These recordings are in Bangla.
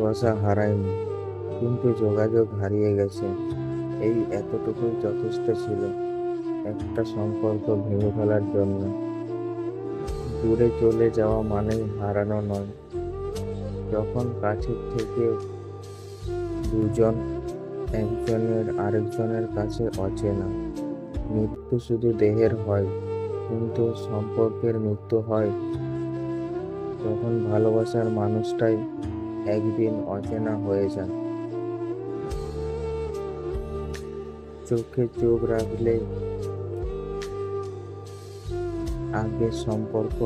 ভালোবাসা হারায়নি, কিন্তু যোগাযোগ হারিয়ে গেছে। এই এতটুকুই যথেষ্ট ছিল একটা সম্পর্ক ভেঙে ফেলার জন্য। দূরে চলে যাওয়া মানেই হারানো নয়। যখন কাছের থেকে দুজন একজনের আরেকজনের কাছে অচেনা, মৃত্যু শুধু দেহের হয়, কিন্তু সম্পর্কের মৃত্যু হয় যখন ভালোবাসার মানুষটাই একদিন অচেনা হয়ে যায়। চোখে চোখ রাখলে আগের সম্পর্ক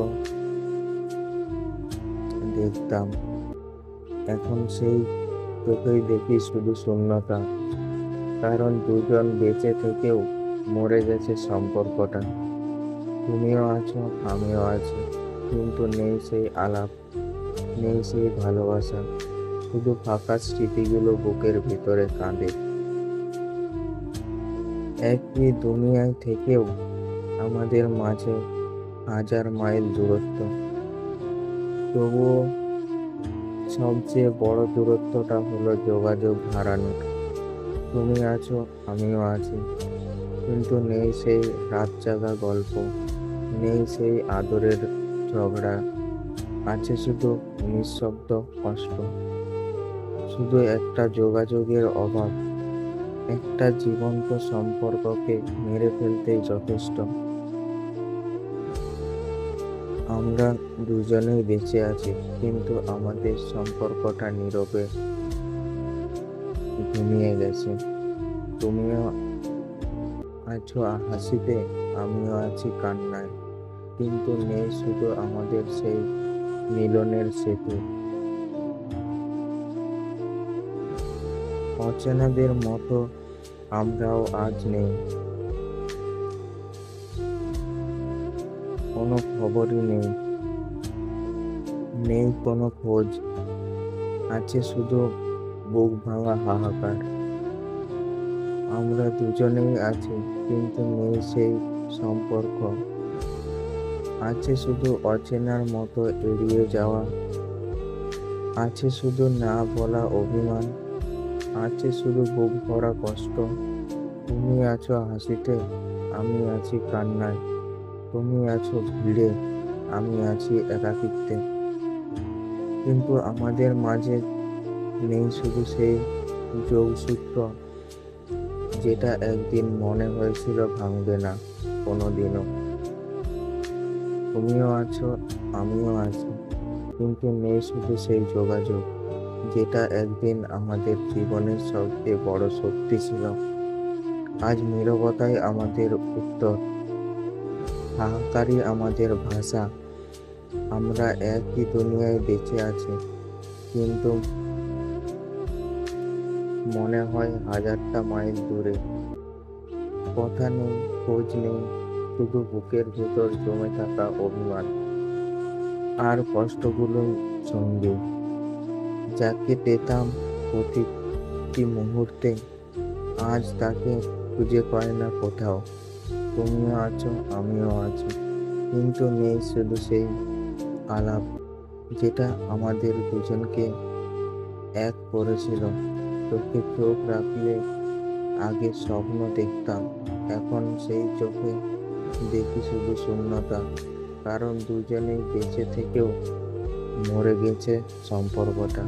দেখতাম, এখন সেই চোখেই দেখি শুধু শূন্যতা। কারণ দুজন বেঁচে থেকেও মরে গেছে সম্পর্কটা। তুমিও আছো, আমিও আছি, কিন্তু নেই সেই আলাপ, নেই সেই ভালোবাসা। শুধু ফাঁকা স্মৃতিগুলো বুকের ভিতরে কাঁদে। একই দুনিয়ায় থেকেও আমাদের মাঝে হাজার মাইল দূরত্ব, তবুও সবচেয়ে বড় দূরত্বটা হলো যোগাযোগ হারানোর। তুমি আছো, আমিও আছি, কিন্তু নেই সেই রাত জাগা গল্প, নেই সেই আদরের ঝগড়া। আছে শুধু নিঃশব্দ কষ্ট, শুধু একটা যোগাযোগের অভাব। একটা জীবন্ত সম্পর্ককে মেরে ফেলতেই যথেষ্ট। আমরা দুজনেই বেঁচে আছি, কিন্তু আমাদের সম্পর্কটা নীরবে ঘুমিয়ে গেছে। তুমিও আছো হাসিতে, আমিও আছি কান্নায়, কিন্তু নেই শুধু আমাদের সেই মিলনের সেতু। অচেনাদের মতো আমরাও আজ নেই, কোনো খবরই নেই, নেই কোনো খোঁজ। আছে শুধু বুক ভাঙা হাহাকার। আমরা দুজনেই আছি, কিন্তু নেই সেই সম্পর্ক। আছে শুধু অচেনার মতো এড়িয়ে যাওয়া, আছে শুধু না বলা অভিমান, আছে শুধু বুক ভরা কষ্ট। তুমি আছো হাসিতে, আমি আছি কান্নায়। তুমি আছো ভিড়ে, আমি আছি একাকিত্বে। কিন্তু আমাদের মাঝে নেই শুধু সেই যোগসূত্র, যেটা একদিন মনে হয়েছিল ভাঙবে না কোনোদিনও। তুমিও আছো, আমিও আছি, কিন্তু নেই শুধু সেই যোগাযোগ, যেটা একদিন আমাদের জীবনের সবচেয়ে বড় শক্তি ছিল। আজ নীরবতাই আমাদের উত্তর, হাহাকারই আমাদের ভাষা। আমরা একই দুনিয়ায় বেঁচে আছি, কিন্তু মনে হয় হাজারটা মাইল দূরে। কথা নেই, খোঁজ নেই, শুধু বুকের ভেতর জমে থাকা অভিমান আর কষ্টগুলোর সঙ্গে। যাকে পেতাম প্রতিটি মুহূর্তে, আজ তাকে খুঁজে পায় না কোথাও। তুমিও আছো, আমিও আছি, কিন্তু নেই শুধু সেই আলাপ, যেটা আমাদের দুজনকে এক করেছিল। চোখে চোখ রাখলে আগে স্বপ্ন দেখতাম, এখন সেই চোখে দেখি শুধু শূন্যতা। কারণ দুজনেই বেঁচে থেকেও মরে গেছে সম্পর্কটা।